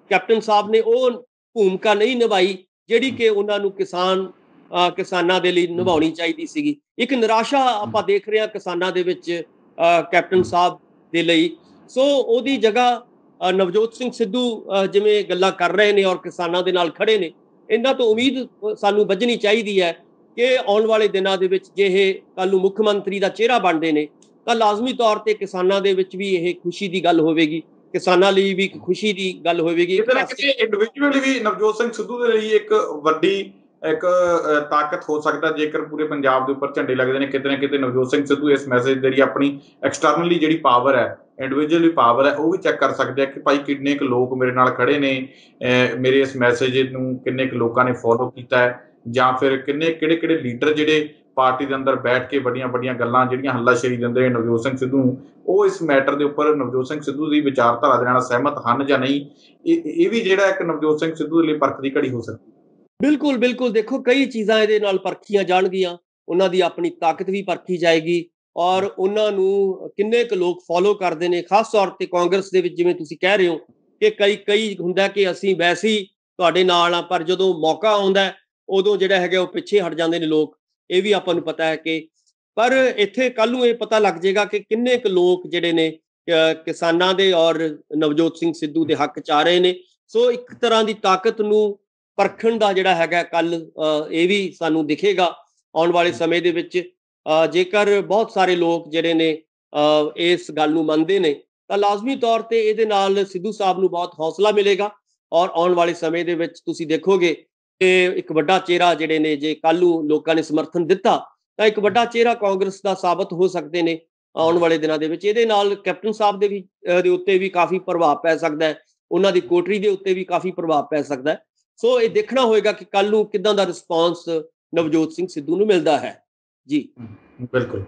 ਕੈਪਟਨ ਸਾਹਿਬ ਨੇ ਉਹ ਭੂਮਿਕਾ ਨਹੀਂ ਨਿਭਾਈ ਜਿਹੜੀ ਕਿ ਉਹਨਾਂ ਨੂੰ ਕਿਸਾਨਾਂ ਦੇ ਲਈ ਨਿਭਾਉਣੀ ਚਾਹੀਦੀ ਸੀਗੀ। ਇੱਕ ਨਿਰਾਸ਼ਾ ਆਪਾਂ ਦੇਖ ਰਹੇ ਹਾਂ ਕਿਸਾਨਾਂ ਦੇ ਵਿੱਚ ਕੈਪਟਨ ਸਾਹਿਬ ਦੇ ਲਈ। ਸੋ ਉਹਦੀ ਜਗ੍ਹਾ ਨਵਜੋਤ ਸਿੰਘ ਸਿੱਧੂ ਜਿਵੇਂ ਗੱਲਾਂ ਕਰ ਰਹੇ ਨੇ ਔਰ ਕਿਸਾਨਾਂ ਦੇ ਨਾਲ ਖੜੇ ਨੇ, ਇਹਨਾਂ ਤੋਂ ਉਮੀਦ ਸਾਨੂੰ ਵੱਜਣੀ ਚਾਹੀਦੀ ਹੈ ਕਿ ਆਉਣ ਵਾਲੇ ਦਿਨਾਂ ਦੇ ਵਿੱਚ ਜੇ ਇਹ ਕੱਲ੍ਹ ਨੂੰ ਮੁੱਖ ਮੰਤਰੀ ਦਾ ਚਿਹਰਾ ਬਣਦੇ ਨੇ ਤਾਂ ਲਾਜ਼ਮੀ ਤੌਰ ਤੇ ਕਿਸਾਨਾਂ ਦੇ ਵਿੱਚ ਵੀ ਇਹ ਖੁਸ਼ੀ ਦੀ ਗੱਲ ਹੋਵੇਗੀ, ਕਿਸਾਨਾਂ ਲਈ ਵੀ ਖੁਸ਼ੀ ਦੀ ਗੱਲ ਹੋਵੇਗੀ। ਕਿਤੇ ਨਾ ਕਿਤੇ ਇੰਡੀਵਿਜੂਅਲੀ ਵੀ ਨਵਜੋਤ ਸਿੰਘ ਸਿੱਧੂ ਦੇ ਲਈ ਇੱਕ ਵੱਡੀ ਤਾਕਤ ਹੋ ਸਕਦਾ ਜੇਕਰ ਪੂਰੇ ਪੰਜਾਬ ਦੇ ਉੱਪਰ ਝੰਡੇ ਲੱਗਦੇ ਨੇ। ਕਿਤੇ ਨਾ ਕਿਤੇ ਨਵਜੋਤ ਸਿੰਘ ਸਿੱਧੂ ਇਸ ਮੈਸੇਜ ਦੇ ਲਈ ਆਪਣੀ ਐਕਸਟਰਨਲੀ ਜਿਹੜੀ ਪਾਵਰ ਹੈ, ਇੰਡੀਵਿਜੂਅਲੀ ਪਾਵਰ ਹੈ, ਉਹ ਵੀ ਚੈੱਕ ਕਰ ਸਕਦੇ ਆ ਕਿ ਭਾਈ ਕਿੰਨੇ ਕੁ ਲੋਕ ਮੇਰੇ ਨਾਲ ਖੜੇ ਨੇ, ਮੇਰੇ ਇਸ ਮੈਸੇਜ ਨੂੰ ਕਿੰਨੇ ਕੁ ਲੋਕਾਂ ਨੇ ਫੋਲੋ ਕੀਤਾ ਹੈ, ਜਾਂ ਫਿਰ ਕਿਹੜੇ ਲੀਡਰ ਜਿਹੜੇ ਪਾਰਟੀ ਦੇ ਅੰਦਰ ਬੈਠ ਕੇ ਵੱਡੀਆਂ ਗੱਲਾਂ ਜਿਹੜੀਆਂ ਹੱਲਾਸ਼ੇਰੀ ਦਿੰਦੇ ਨੇ ਨਵਜੋਤ ਸਿੰਘ ਸਿੱਧੂ ਨੂੰ, ਉਹ ਇਸ ਮੈਟਰ ਦੇ ਉੱਪਰ ਨਵਜੋਤ ਸਿੰਘ ਸਿੱਧੂ ਦੀ ਵਿਚਾਰਧਾਰਾ ਦੇ ਨਾਲ ਸਹਿਮਤ ਹਨ ਜਾਂ ਨਹੀਂ। ਇਹ ਵੀ ਜਿਹੜਾ ਇੱਕ ਨਵਜੋਤ ਸਿੰਘ ਸਿੱਧੂ ਦੇ ਲਈ ਪਰਖ ਦੀ ਘੜੀ ਹੋ ਸਕਦੀ। ਬਿਲਕੁਲ ਦੇਖੋ ਕਈ ਚੀਜ਼ਾਂ ਇਹਦੇ ਨਾਲ ਪਰਖੀਆਂ ਜਾਣਗੀਆਂ, ਉਹਨਾਂ ਦੀ ਆਪਣੀ ਤਾਕਤ ਵੀ ਪਰਖੀ ਜਾਏਗੀ, ਔਰ ਉਹਨਾਂ ਨੂੰ ਕਿੰਨੇ ਕੁ ਲੋਕ ਫੋਲੋ ਕਰਦੇ ਨੇ। ਖਾਸ ਤੌਰ ਤੇ ਕਾਂਗਰਸ ਦੇ ਵਿੱਚ ਜਿਵੇਂ ਤੁਸੀਂ ਕਹਿ ਰਹੇ ਹੋ ਕਿ ਕਈ ਹੁੰਦਾ ਕਿ ਅਸੀਂ ਵੈਸੇ ਹੀ ਤੁਹਾਡੇ ਨਾਲ ਆ, ਪਰ ਜਦੋਂ ਮੌਕਾ ਆਉਂਦਾ ਉਦੋਂ ਜਿਹੜਾ ਹੈਗਾ ਉਹ ਪਿੱਛੇ ਹਟ ਜਾਂਦੇ ਨੇ ਲੋਕ। ਇਹ ਵੀ ਆਪਾਂ ਨੂੰ ਪਤਾ ਹੈ ਕਿ ਪਰ ਇੱਥੇ ਕੱਲ ਨੂੰ ਇਹ ਪਤਾ ਲੱਗ ਜਾਏਗਾ ਕਿ ਕਿੰਨੇ ਕੁ ਲੋਕ ਜਿਹੜੇ ਨੇ ਕਿਸਾਨਾਂ ਦੇ ਔਰ ਨਵਜੋਤ ਸਿੰਘ ਸਿੱਧੂ ਦੇ ਹੱਕ ਚ ਆ ਰਹੇ ਨੇ। ਸੋ ਇੱਕ ਤਰ੍ਹਾਂ ਦੀ ਤਾਕਤ ਨੂੰ ਪਰਖਣ ਦਾ ਜਿਹੜਾ ਹੈਗਾ ਕੱਲ ਇਹ ਵੀ ਸਾਨੂੰ ਦਿਖੇਗਾ ਆਉਣ ਵਾਲੇ ਸਮੇਂ ਦੇ ਵਿੱਚ। ਜੇਕਰ ਬਹੁਤ ਸਾਰੇ ਲੋਕ ਜਿਹੜੇ ਨੇ ਇਸ ਗੱਲ ਨੂੰ ਮੰਨਦੇ ਨੇ ਤਾਂ ਲਾਜ਼ਮੀ ਤੌਰ ਤੇ ਇਹਦੇ ਨਾਲ ਸਿੱਧੂ ਸਾਹਿਬ ਨੂੰ ਬਹੁਤ ਹੌਸਲਾ ਮਿਲੇਗਾ, ਔਰ ਆਉਣ ਵਾਲੇ ਸਮੇਂ ਦੇ ਵਿੱਚ ਤੁਸੀਂ ਦੇਖੋਗੇ ਕਿ ਇੱਕ ਵੱਡਾ ਚਿਹਰਾ ਜਿਹੜੇ ਨੇ, ਜੇ ਕੱਲ ਨੂੰ ਲੋਕਾਂ ਨੇ ਸਮਰਥਨ ਦਿੱਤਾ ਤਾਂ ਇੱਕ ਵੱਡਾ ਚਿਹਰਾ ਕਾਂਗਰਸ ਦਾ ਸਾਬਤ ਹੋ ਸਕਦੇ ਨੇ ਆਉਣ ਵਾਲੇ ਦਿਨਾਂ ਦੇ ਵਿੱਚ। ਇਹਦੇ ਨਾਲ ਕੈਪਟਨ ਸਾਹਿਬ ਦੇ ਉੱਤੇ ਵੀ ਕਾਫੀ ਪ੍ਰਭਾਵ ਪੈ ਸਕਦਾ ਹੈ, ਉਹਨਾਂ ਦੀ ਕੋਟਰੀ ਦੇ ਉੱਤੇ ਵੀ ਕਾਫੀ ਪ੍ਰਭਾਵ ਪੈ ਸਕਦਾ ਹੈ। ਸੋ ਇਹ ਦੇਖਣਾ ਹੋਏਗਾ ਕਿ ਕੱਲ ਨੂੰ ਕਿੱਦਾਂ ਦਾ ਰਿਸਪੌਂਸ ਨਵਜੋਤ ਸਿੰਘ ਸਿੱਧੂ ਨੂੰ ਮਿਲਦਾ ਹੈ। ਜੀ ਬਿਲਕੁਲ।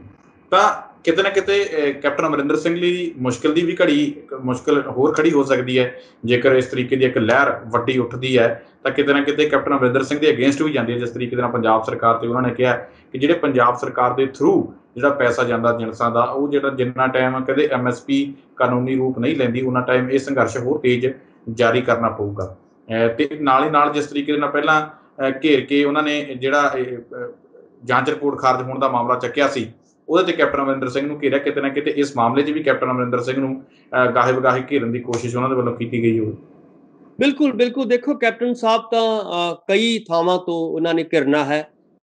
ਤਾਂ ਕਿਤੇ ਨਾ ਕਿਤੇ ਕੈਪਟਨ ਅਮਰਿੰਦਰ ਸਿੰਘ ਲਈ ਮੁਸ਼ਕਿਲ ਹੋਰ ਖੜੀ ਹੋ ਸਕਦੀ ਹੈ ਜੇਕਰ ਇਸ ਤਰੀਕੇ ਦੀ ਇੱਕ ਲਹਿਰ ਵੱਡੀ ਉੱਠਦੀ ਹੈ। ਤਾਂ ਕਿਤੇ ਨਾ ਕਿਤੇ ਕੈਪਟਨ ਅਮਰਿੰਦਰ ਸਿੰਘ ਦੇ ਅਗੇਂਸਟ ਵੀ ਜਾਂਦੀ ਹੈ, ਜਿਸ ਤਰੀਕੇ ਦੇ ਨਾਲ ਪੰਜਾਬ ਸਰਕਾਰ ਤੇ ਉਹਨਾਂ ਨੇ ਕਿਹਾ ਕਿ ਜਿਹੜੇ ਪੰਜਾਬ ਸਰਕਾਰ ਦੇ ਥਰੂ ਜਿਹੜਾ ਪੈਸਾ ਜਾਂਦਾ ਜਿਣਸਾਂ ਦਾ, ਉਹ ਜਿੰਨਾ ਟਾਈਮ ਕਦੇ MSP ਕਾਨੂੰਨੀ ਰੂਪ ਨਹੀਂ ਲੈਂਦੀ ਉਹਨਾਂ ਟਾਈਮ ਇਹ ਸੰਘਰਸ਼ ਹੋਰ ਤੇਜ਼ ਜਾਰੀ ਕਰਨਾ ਪਊਗਾ। ਤੇ ਨਾਲ ਹੀ ਨਾਲ ਜਿਸ ਤਰੀਕੇ ਦੇ ਨਾਲ ਪਹਿਲਾਂ ਘੇਰ ਕੇ ਉਹਨਾਂ ਨੇ ਜਿਹੜਾ ਜਾਂਚ ਰਿਪੋਰਟ ਖਾਰਜ ਹੋਣ ਦਾ ਮਾਮਲਾ ਚੱਕਿਆ ਸੀ, ਉਹਦੇ ਤੇ ਕੈਪਟਨ ਅਮਰਿੰਦਰ ਸਿੰਘ ਨੂੰ ਘੇਰਿਆ। ਕਿਤੇ ਨਾ ਕਿਤੇ ਇਸ ਮਾਮਲੇ 'ਚ ਵੀ ਕੈਪਟਨ ਅਮਰਿੰਦਰ ਸਿੰਘ ਨੂੰ ਗਾਹੇ ਵਗਾਹੇ ਘੇਰਨ ਦੀ ਕੋਸ਼ਿਸ਼ ਉਹਨਾਂ ਦੇ ਵੱਲੋਂ ਕੀਤੀ ਗਈ ਹੋਵੇ। ਬਿਲਕੁਲ ਦੇਖੋ ਕੈਪਟਨ ਸਾਹਿਬ ਤਾਂ ਕਈ ਥਾਵਾਂ ਤੋਂ ਉਹਨਾਂ ਨੇ ਘਿਰਨਾ ਹੈ,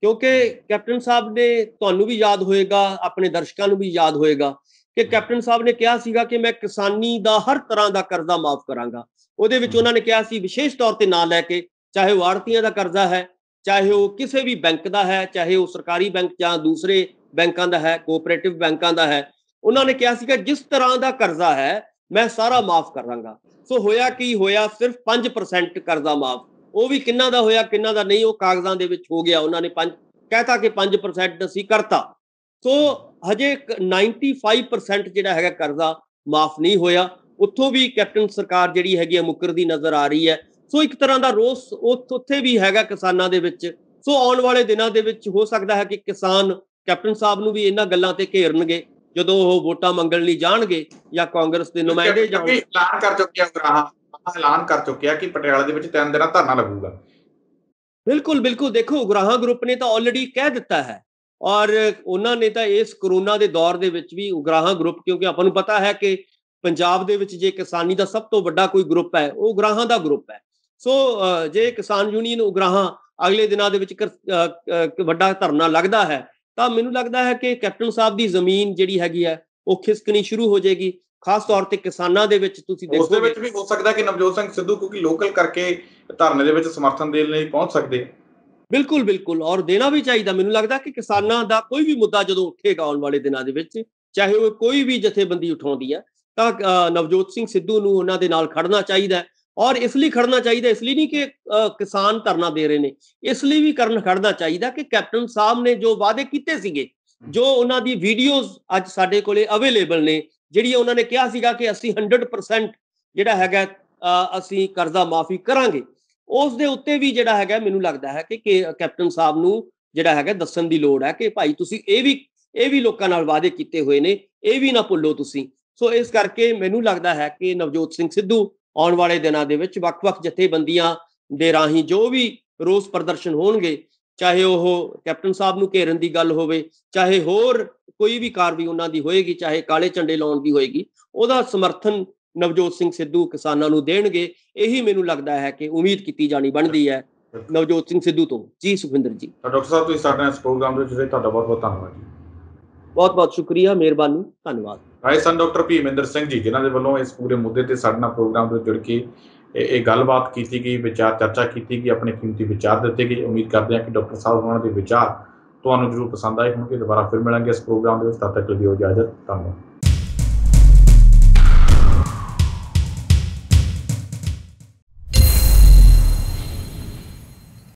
ਕਿਉਂਕਿ ਕੈਪਟਨ ਸਾਹਿਬ ਨੇ, ਤੁਹਾਨੂੰ ਵੀ ਯਾਦ ਹੋਏਗਾ, ਆਪਣੇ ਦਰਸ਼ਕਾਂ ਨੂੰ ਵੀ ਯਾਦ ਹੋਏਗਾ ਕਿ ਕੈਪਟਨ ਸਾਹਿਬ ਨੇ ਕਿਹਾ ਸੀਗਾ ਕਿ ਮੈਂ ਕਿਸਾਨੀ ਦਾ ਹਰ ਤਰ੍ਹਾਂ ਦਾ ਕਰਜ਼ਾ ਮਾਫ ਕਰਾਂਗਾ। ਉਹਦੇ ਵਿੱਚ ਉਹਨਾਂ ਨੇ ਕਿਹਾ ਸੀ ਵਿਸ਼ੇਸ਼ ਤੌਰ ਤੇ ਨਾਂ ਲੈ ਕੇ, ਚਾਹੇ ਉਹ ਆੜ੍ਹਤੀਆਂ ਦਾ ਕਰਜ਼ਾ ਹੈ, ਚਾਹੇ ਉਹ ਕਿਸੇ ਵੀ ਬੈਂਕ ਦਾ ਹੈ, ਚਾਹੇ ਉਹ ਸਰਕਾਰੀ ਬੈਂਕ ਜਾਂ ਦੂਸਰੇ ਬੈਂਕਾਂ ਦਾ ਹੈ, ਕੋਆਪਰੇਟਿਵ ਬੈਂਕਾਂ ਦਾ ਹੈ, ਉਹਨਾਂ ਨੇ ਕਿਹਾ ਸੀਗਾ ਜਿਸ ਤਰ੍ਹਾਂ ਦਾ ਕਰਜ਼ਾ ਹੈ ਮੈਂ ਸਾਰਾ ਮਾਫ ਕਰਾਂਗਾ। ਸੋ ਹੋਇਆ ਕੀ ਹੋਇਆ, ਸਿਰਫ 5% ਕਰਜ਼ਾ ਮਾਫ। ਉਹ ਵੀ ਕਿੰਨਾ ਦਾ ਹੋਇਆ ਕਿੰਨਾ ਦਾ ਨਹੀਂ ਉਹ ਕਾਗਜ਼ਾਂ ਦੇ ਵਿੱਚ ਹੋ ਗਿਆ। ਉਹਨਾਂ ਨੇ ਕਹਿਤਾ ਕਿ 5% ਅਸੀਂ ਕਰਤਾ। ਸੋ ਹਜੇ 95% ਜਿਹੜਾ ਹੈਗਾ ਕਰਜ਼ਾ ਮਾਫ ਨਹੀਂ ਹੋਇਆ। ਉੱਥੋਂ ਵੀ ਕੈਪਟਨ ਸਰਕਾਰ ਜਿਹੜੀ ਹੈਗੀ ਹੈ ਮੁੱਕਰਦੀ ਨਜ਼ਰ ਆ ਰਹੀ ਹੈ। ਸੋ ਇੱਕ ਤਰ੍ਹਾਂ ਦਾ ਰੋਸ ਉੱਥੇ ਵੀ ਹੈਗਾ ਕਿਸਾਨਾਂ ਦੇ ਵਿੱਚ। ਸੋ ਆਉਣ ਵਾਲੇ ਦਿਨਾਂ ਦੇ ਵਿੱਚ ਹੋ ਸਕਦਾ ਹੈ ਕਿ ਕਿਸਾਨ ਕੈਪਟਨ ਸਾਹਿਬ ਨੂੰ ਵੀ ਇਹਨਾਂ ਗੱਲਾਂ ਤੇ ਘੇਰਨਗੇ ਜਦੋਂ ਉਹ ਵੋਟਾਂ ਮੰਗਣ ਲਈ ਜਾਣਗੇ ਜਾਂ ਕਾਂਗਰਸ ਦੇ ਨੁਮਾਇੰਦੇ ਜਾਣਗੇ। ਐਲਾਨ ਕਰ ਚੁੱਕਿਆ ਕਿ ਪਟਿਆਲਾ ਦੇ ਵਿੱਚ 3 ਦਿਨਾਂ ਧਰਨਾ ਲੱਗੂਗਾ। ਬਿਲਕੁਲ ਦੇਖੋ ਉਗਰਾਹਾਂ ਗਰੁੱਪ ਨੇ ਤਾਂ ਆਲਰੇਡੀ ਕਹਿ ਦਿੱਤਾ ਹੈ, ਔਰ ਉਹਨਾਂ ਨੇ ਤਾਂ ਇਸ ਕਰੋਨਾ ਦੇ ਦੌਰ ਦੇ ਵਿੱਚ ਵੀ ਉਗਰਾਹਾਂ ਗਰੁੱਪ, ਕਿਉਂਕਿ ਆਪਾਂ ਨੂੰ ਪਤਾ ਹੈ ਕਿ ਪੰਜਾਬ ਦੇ ਵਿੱਚ ਜੇ ਕਿਸਾਨੀ ਦਾ ਸਭ ਤੋਂ ਵੱਡਾ ਕੋਈ ਗਰੁੱਪ ਹੈ ਉਹ ਉਗਰਾਹਾਂ ਦਾ ਗਰੁੱਪ ਹੈ। ਸੋ ਜੇ ਕਿਸਾਨ ਯੂਨੀਅਨ ਉਗਰਾਹਾਂ ਅਗਲੇ ਦਿਨਾਂ ਦੇ ਵਿੱਚ ਵੱਡਾ ਧਰਨਾ ਲੱਗਦਾ ਹੈ ਤਾਂ ਮੈਨੂੰ ਲੱਗਦਾ ਹੈ ਕਿ ਕੈਪਟਨ ਸਾਹਿਬ ਦੀ ਜ਼ਮੀਨ ਜਿਹੜੀ ਹੈਗੀ ਹੈ ਉਹ ਖਿਸਕਣੀ ਸ਼ੁਰੂ ਹੋ ਜਾਏਗੀ। ਖਾਸ ਤੌਰ ਤੇ ਕਿਸਾਨਾਂ ਦੇ ਵਿੱਚ ਤੁਸੀਂ ਉਸ ਦੇ ਦੇਖੋਗੇ ਵਿੱਚ ਵੀ ਹੋ ਸਕਦਾ ਕਿ ਨਵਜੋਤ ਸਿੰਘ ਸਿੱਧੂ ਕਿਉਂਕਿ ਲੋਕਲ ਕਰਕੇ ਧਰਨੇ ਦੇ ਵਿੱਚ ਸਮਰਥਨ ਦੇਣ ਲਈ ਪਹੁੰਚ ਸਕਦੇ। ਬਿਲਕੁਲ ਬਿਲਕੁਲ, ਔਰ ਦੇਣਾ ਵੀ ਚਾਹੀਦਾ। ਮੈਨੂੰ ਲੱਗਦਾ ਕਿ ਕਿਸਾਨਾਂ ਦਾ ਕੋਈ ਵੀ ਮੁੱਦਾ ਜਦੋਂ ਉੱਠੇਗਾ ਆਉਣ ਵਾਲੇ ਦਿਨਾਂ ਦੇ ਵਿੱਚ, ਚਾਹੇ ਉਹ ਕੋਈ ਵੀ ਜਥੇਬੰਦੀ ਉਠਾਉਂਦੀ ਹੈ, ਤਾਂ ਨਵਜੋਤ ਸਿੰਘ ਸਿੱਧੂ ਨੂੰ ਉਹਨਾਂ ਦੇ ਨਾਲ ਖੜਨਾ ਚਾਹੀਦਾ ਹੈ। ਔਰ ਇਸ ਲਈ ਖੜਨਾ ਚਾਹੀਦਾ, ਇਸ ਲਈ ਨਹੀਂ ਕਿ ਕਿਸਾਨ ਧਰਨਾ ਦੇ ਰਹੇ ਨੇ, ਇਸ ਲਈ ਵੀ ਖੜਨਾ ਚਾਹੀਦਾ ਕਿ ਕੈਪਟਨ ਸਾਹਿਬ ਨੇ ਜੋ ਵਾਅਦੇ ਕੀਤੇ ਸੀਗੇ, ਜੋ ਉਹਨਾਂ ਦੀ ਵੀਡੀਓਜ਼ ਅੱਜ ਸਾਡੇ ਕੋਲੇ ਅਵੇਲੇਬਲ ਨੇ, ਜਿਹੜੀ ਉਹਨਾਂ ਨੇ ਕਿਹਾ ਸੀਗਾ ਕਿ ਅਸੀਂ 100% ਜਿਹੜਾ ਹੈਗਾ ਅਸੀਂ ਕਰਜ਼ਾ ਮਾਫੀ ਕਰਾਂਗੇ, ਉਸ ਦੇ ਉੱਤੇ ਵੀ ਜਿਹੜਾ ਹੈਗਾ ਮੈਨੂੰ ਲੱਗਦਾ ਹੈ ਕਿ ਕੈਪਟਨ ਸਾਹਿਬ ਨੂੰ ਜਿਹੜਾ ਹੈਗਾ ਦੱਸਣ ਦੀ ਲੋੜ ਹੈ ਕਿ ਭਾਈ ਤੁਸੀਂ ਇਹ ਵੀ ਲੋਕਾਂ ਨਾਲ ਵਾਅਦੇ ਕੀਤੇ ਹੋਏ ਨੇ, ਇਹ ਵੀ ਨਾ ਭੁੱਲੋ ਤੁਸੀਂ। ਸੋ ਇਸ ਕਰਕੇ ਮੈਨੂੰ ਲੱਗਦਾ ਹੈ ਕਿ ਨਵਜੋਤ ਸਿੰਘ ਸਿੱਧੂ ਆਉਣ ਵਾਲੇ ਦਿਨਾਂ ਦੇ ਵਿੱਚ ਵੱਖ-ਵੱਖ ਜਥੇਬੰਦੀਆਂ ਦੇ ਰਾਹੀਂ ਜੋ ਵੀ ਰੋਸ ਪ੍ਰਦਰਸ਼ਨ ਹੋਣਗੇ, ਚਾਹੇ ਉਹ ਕੈਪਟਨ ਸਾਹਿਬ ਨੂੰ ਘੇਰਨ ਦੀ ਗੱਲ ਹੋਵੇ, ਚਾਹੇ ਹੋਰ ਕੋਈ ਵੀ ਕਾਰਵਾਈ ਉਹਨਾਂ ਦੀ ਹੋਏਗੀ, ਚਾਹੇ ਕਾਲੇ ਝੰਡੇ ਲਾਉਣ ਦੀ ਹੋਏਗੀ, ਉਹਦਾ ਸਮਰਥਨ ਨਵਜੋਤ ਸਿੰਘ ਸਿੱਧੂ ਕਿਸਾਨਾਂ ਨੂੰ ਦੇਣਗੇ। ਇਹੀ ਮੈਨੂੰ ਲੱਗਦਾ ਹੈ ਕਿ ਉਮੀਦ ਕੀਤੀ ਜਾਣੀ ਬਣਦੀ ਹੈ ਨਵਜੋਤ ਸਿੰਘ ਸਿੱਧੂ ਤੋਂ। ਜੀ ਸੁਖਵਿੰਦਰ ਜੀ। ਡਾਕਟਰ ਸਾਹਿਬ ਤੁਸੀਂ ਸਾਡੇ ਇਸ ਪ੍ਰੋਗਰਾਮ ਦੇ ਵਿੱਚ ਤੁਹਾਡਾ ਬਹੁਤ ਬਹੁਤ ਧੰਨਵਾਦ ਜੀ। ਬਹੁਤ ਬਹੁਤ ਸ਼ੁਕਰੀਆ, ਮਿਹਰਬਾਨੀ, ਧੰਨਵਾਦ। ਆਏ ਸਨ ਡਾਕਟਰ ਭੀਮਿੰਦਰ ਸਿੰਘ ਜੀ, ਜਿਨ੍ਹਾਂ ਦੇ ਵੱਲੋਂ ਇਸ ਪੂਰੇ ਮੁੱਦੇ ਤੇ ਸਾਡੇ ਨਾਲ ਪ੍ਰੋਗਰਾਮ ਦੇ ਵਿੱਚ ਜੁੜ ਕੇ ਇਹ ਗੱਲਬਾਤ ਕੀਤੀ ਗਈ, ਵਿਚਾਰ ਚਰਚਾ ਕੀਤੀ ਗਈ, ਆਪਣੇ ਕੀਮਤੀ ਵਿਚਾਰ ਦਿੱਤੇ ਗਏ। ਉਮੀਦ ਕਰਦੇ ਹਾਂ ਕਿ ਡਾਕਟਰ ਸਾਹਿਬ ਉਹਨਾਂ ਦੇ ਵਿਚਾਰ ਤੁਹਾਨੂੰ ਜ਼ਰੂਰ ਪਸੰਦ ਆਏ ਹੋਣਗੇ। ਦੁਬਾਰਾ ਫਿਰ ਮਿਲਾਂਗੇ ਇਸ ਪ੍ਰੋਗਰਾਮ ਦੇ ਵਿੱਚ, ਤਦ ਤੱਕ ਲਈ ਦਿਓ ਇਜਾਜ਼ਤ। ਧੰਨਵਾਦ।